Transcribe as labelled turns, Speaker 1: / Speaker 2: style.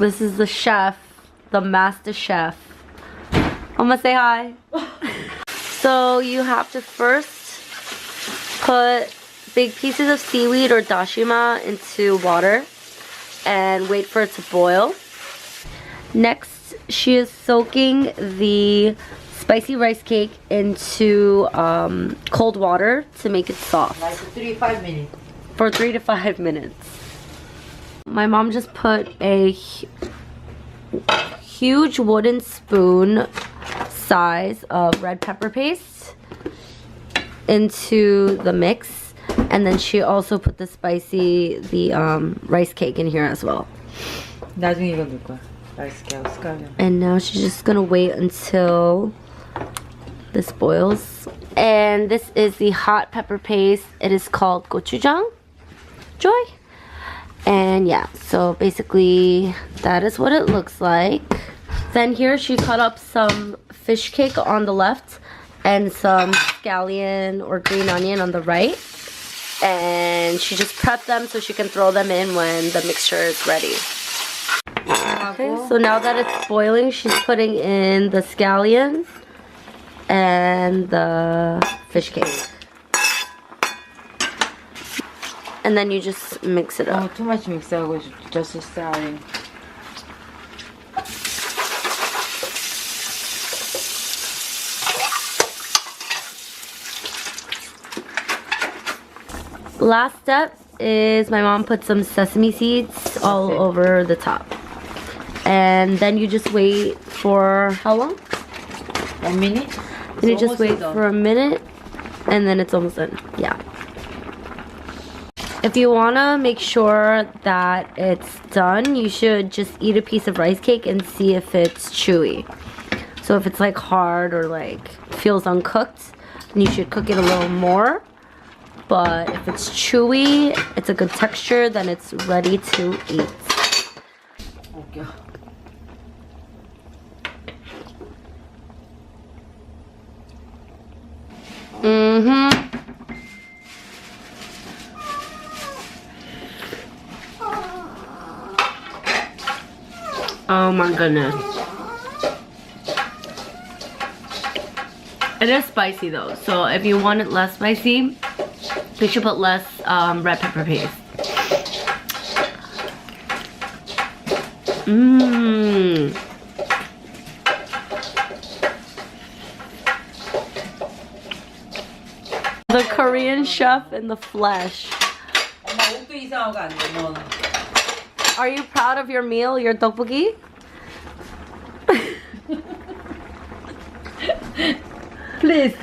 Speaker 1: This is the chef, the master chef. Mama, say hi. So you have to first put big pieces of seaweed or dashima into water and wait for it to boil. Next, she is soaking the spicy rice cake into cold water to make it soft.
Speaker 2: Like 3 to 5 minutes.
Speaker 1: For 3 to 5 minutes. My mom just put a huge wooden spoon size of red pepper paste into the mix, and then she also put the rice cake in here as well.
Speaker 2: 나중에 이거 넣을 거야. 라이스 케이크 스칼렛.
Speaker 1: And now she's just gonna wait until this boils. And this is the hot pepper paste. It is called gochujang. Joy. And yeah, so basically that is what it looks like. Then here she cut up some fish cake on the left and some scallion or green onion on the right. And she just prepped them so she can throw them in when the mixture is ready. Okay, so now that it's boiling, she's putting in the scallion and the fish cake. And then you just mix it up.
Speaker 2: Too much mix하고 just stirring.
Speaker 1: Last step is my mom put some sesame seeds all over the top. And then you just wait for how long?
Speaker 2: 1 minute?
Speaker 1: Then you just wait for a minute and then it's almost done. Yeah. If you want to make sure that it's done, you should just eat a piece of rice cake and see if it's chewy. So if it's like hard or like feels uncooked, then you should cook it a little more. But if it's chewy, it's a good texture, then it's ready to eat.
Speaker 2: Okay.
Speaker 1: Oh my goodness. It is spicy though, so if you want it less spicy, you should put less red pepper paste. Mmm. The Korean chef in the flesh. Are you proud of your meal, your ddukbokki?
Speaker 2: Please.